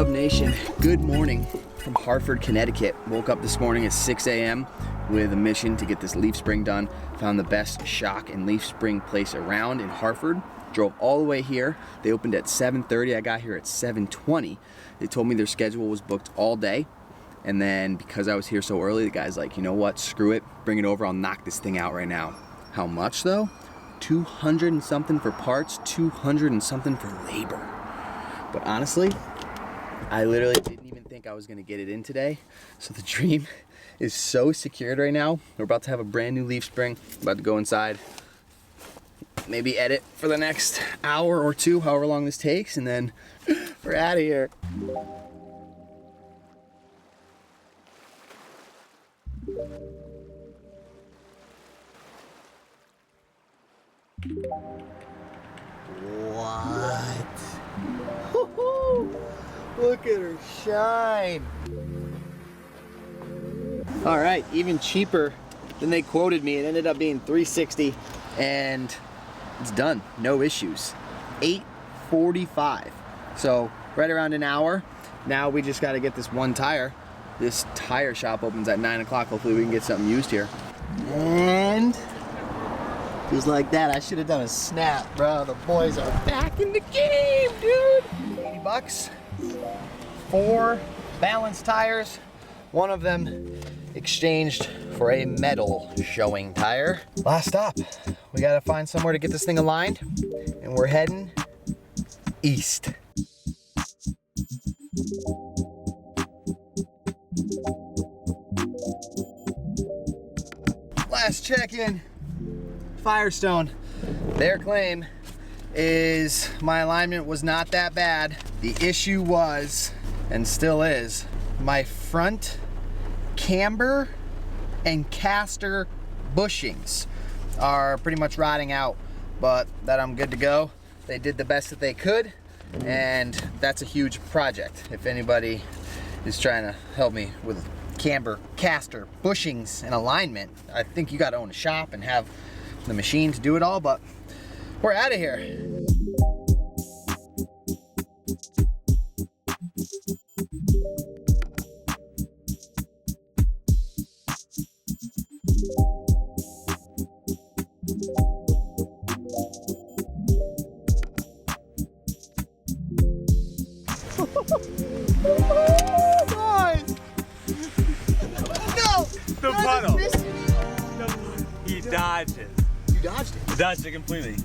Nation, good morning from Hartford, Connecticut. Woke up this morning at 6 a.m. with a mission to get this leaf spring done. Found the best shock and leaf spring place around in Hartford. Drove all the way here. They opened at 7:30. I got here at 7:20. They told me their schedule was booked all day. And then because I was here so early, the guy's like, you know what, screw it, bring it over, I'll knock this thing out right now. How much though? 200 and something for parts, 200 and something for labor. But honestly, I literally didn't even think I was gonna get it in today. So the dream is so secured right now. We're about to have a brand new leaf spring. About to go inside, maybe edit for the next hour or two, however long this takes, and then we're out of here. What? Look at her shine. All right, even cheaper than they quoted me. It ended up being $360 and it's done, no issues. $845. So right around an hour. Now we just gotta get this one tire. This tire shop opens at 9 o'clock. Hopefully we can get something used here. And just like that, I should have done a snap, bro. The boys are back in the game, dude. 80 bucks. 4 balanced tires. One of them exchanged for a metal showing tire. Last stop. We gotta find somewhere to get this thing aligned, and we're heading east. Last check-in, Firestone. Their claim is my alignment was not that bad. The issue was, and still is, my front camber and caster bushings are pretty much rotting out, but that I'm good to go. They did the best that they could, and that's a huge project. If anybody is trying to help me with camber, caster, bushings, and alignment, I think you gotta own a shop and have the machine to do it all, but we're out of here. The puddle. He dodged it. You dodged it? I dodged it completely.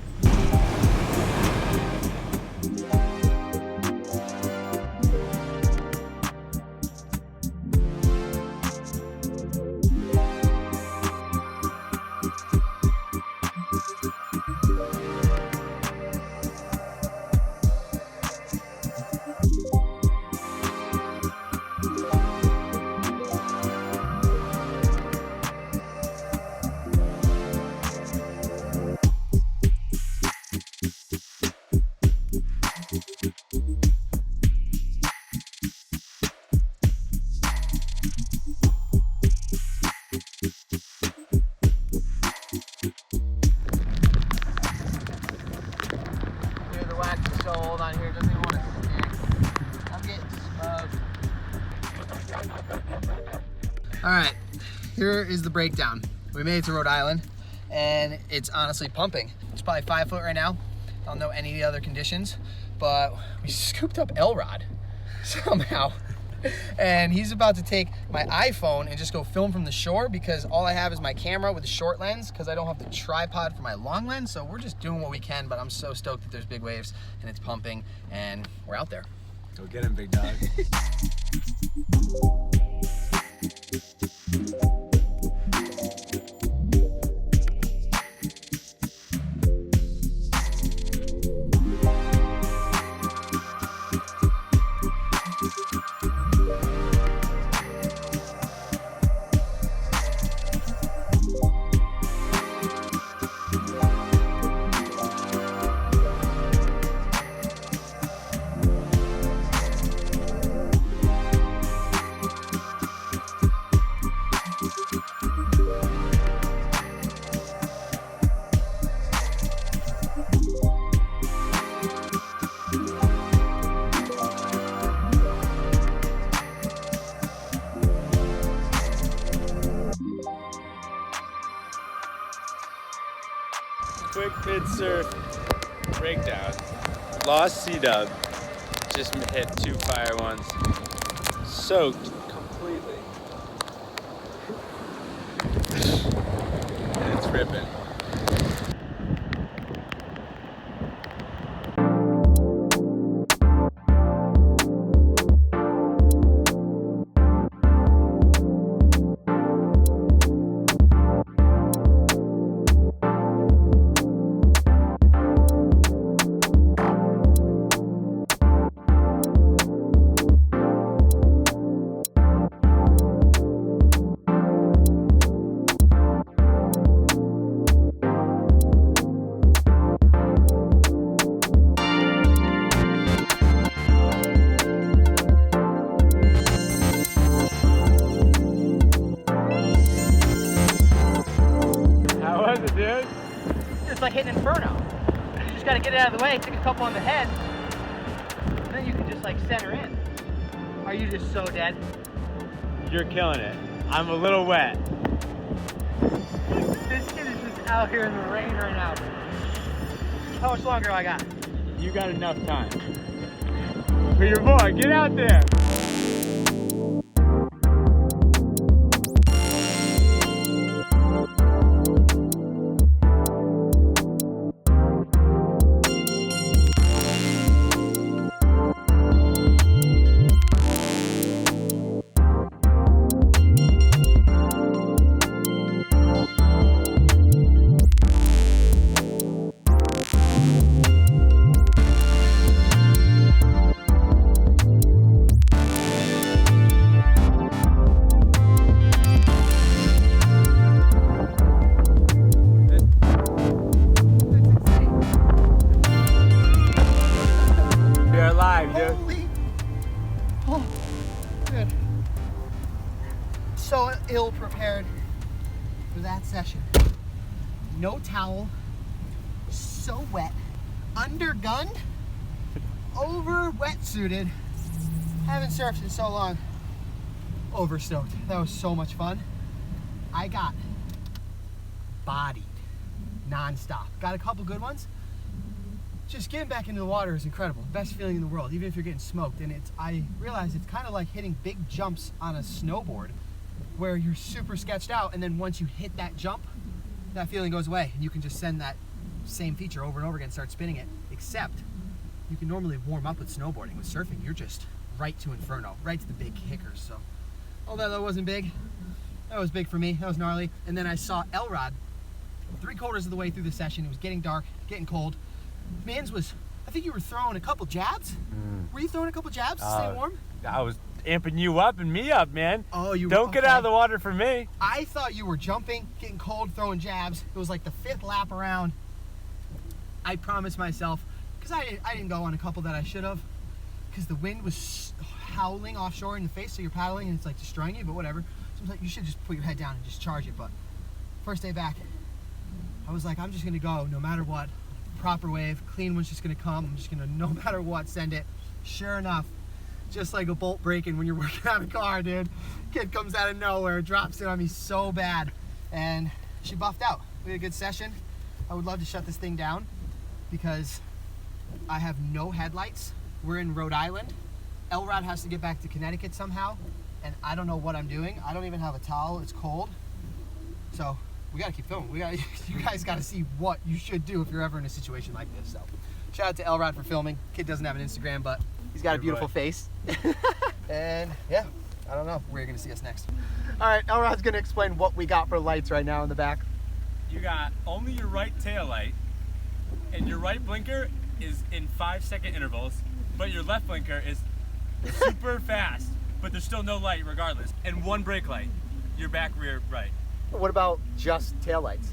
All right, here is the breakdown. We made it to Rhode Island, and it's honestly pumping. It's probably 5 foot right now. I don't know any other conditions, but we scooped up Elrod somehow. And he's about to take my iPhone and just go film from the shore because all I have is my camera with a short lens because I don't have the tripod for my long lens. So we're just doing what we can, but I'm so stoked that there's big waves and it's pumping and we're out there. Go get him, big dog. Quick mid surf breakdown. Lost CW. Just hit 2 fire ones. Soaked completely. And it's ripping. Dude, It's like hitting Inferno. You just gotta get it out of the way, take a couple on the head, and then you can just like center in. Are you just so dead? you're killing it. I'm a little wet. This kid is just out here in the rain right now. How much longer do I got? You got enough time. For your boy, get out there. So ill prepared for that session. No towel, so wet, undergunned, over wetsuited. Haven't surfed in so long. Overstoked. That was so much fun. I got bodied non-stop. Got a couple good ones. Just getting back into the water is incredible. Best feeling in the world, even if you're getting smoked. And I realize it's kind of like hitting big jumps on a snowboard where you're super sketched out, and then once you hit that jump, that feeling goes away, and you can just send that same feature over and over again, start spinning it, except you can normally warm up with snowboarding. With surfing, you're just right to Inferno, right to the big kickers. So, although that wasn't big, that was big for me, that was gnarly. And then I saw Elrod 3/4 of the way through the session. It was getting dark, getting cold. Mans was, I think you were throwing a couple jabs. Were you throwing a couple jabs to stay warm? I was amping you up and me up, man. Oh, you don't get out of the water for me. I thought you were jumping, getting cold, throwing jabs. It was like the 5th lap around. I promised myself, because I didn't go on a couple that I should have, because the wind was howling offshore in the face, so you're paddling and it's like destroying you, but whatever. So I was like, you should just put your head down and just charge it. But first day back, I was like, I'm just gonna go no matter what. Proper wave, clean one's just gonna come. I'm just gonna, no matter what, send it. Sure enough, just like a bolt breaking when you're working on a car, dude. Kid comes out of nowhere, drops it on me so bad, and she buffed out. We had a good session. I would love to shut this thing down because I have no headlights. We're in Rhode Island. Elrod has to get back to Connecticut somehow, and I don't know what I'm doing. I don't even have a towel. It's cold. So we gotta keep filming. You guys gotta see what you should do if you're ever in a situation like this. So shout out to Elrod for filming. Kid doesn't have an Instagram, but he's got a beautiful face. And yeah, I don't know where you're gonna see us next. All right, Elrod's gonna explain what we got for lights right now in the back. You got only your right tail light, and your right blinker is in 5-second intervals, but your left blinker is super fast, but there's still no light regardless. And one brake light, your back rear right. What about just tail lights?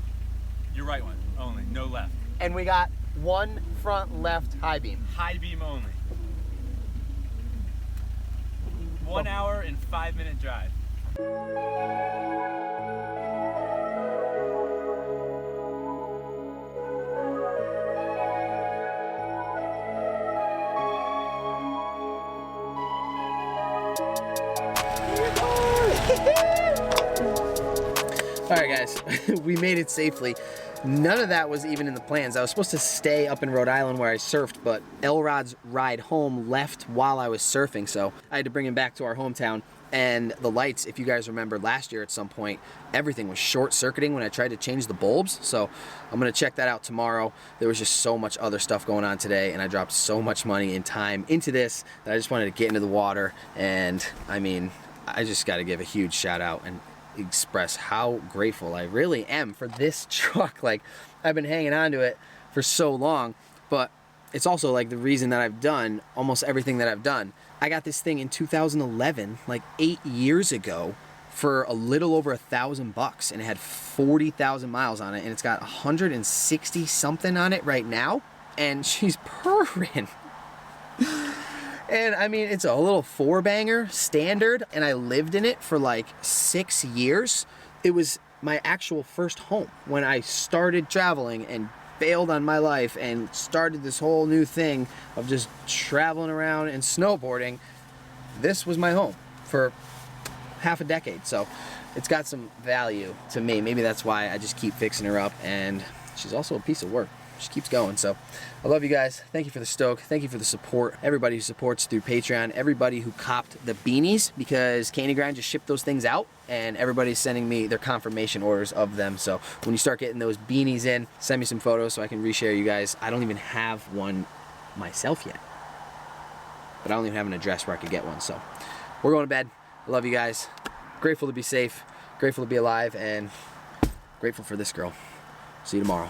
Your right one only, no left. And we got one front left high beam. High beam only. 1 hour and 5-minute drive. All right, guys, we made it safely. None of that was even in the plans. I was supposed to stay up in Rhode Island where I surfed, but Elrod's ride home left while I was surfing, so I had to bring him back to our hometown. And the lights, if you guys remember last year at some point, everything was short-circuiting when I tried to change the bulbs, so I'm gonna check that out tomorrow. There was just so much other stuff going on today, and I dropped so much money and time into this that I just wanted to get into the water. And I mean, I just gotta give a huge shout out and express how grateful I really am for this truck. Like, I've been hanging on to it for so long, but it's also like the reason that I've done almost everything that I've done. I got this thing in 2011, like 8 years ago, for a little over $1,000, and it had 40,000 miles on it, and it's got 160 something on it right now, and she's purring. And I mean, it's a little 4-banger standard, and I lived in it for like 6 years. It was my actual first home when I started traveling and bailed on my life and started this whole new thing of just traveling around and snowboarding. This was my home for half a decade, so it's got some value to me. Maybe that's why I just keep fixing her up, and she's also a piece of work. She keeps going. So I love you guys. Thank you for the stoke. Thank you for the support. Everybody who supports through Patreon, everybody who copped the beanies, because Candy Grind just shipped those things out, and everybody's sending me their confirmation orders of them. So when you start getting those beanies in, send me some photos so I can reshare you guys. I don't even have one myself yet, but I don't even have an address where I could get one. So we're going to bed. I love you guys. Grateful to be safe, grateful to be alive, and grateful for this girl. See you tomorrow.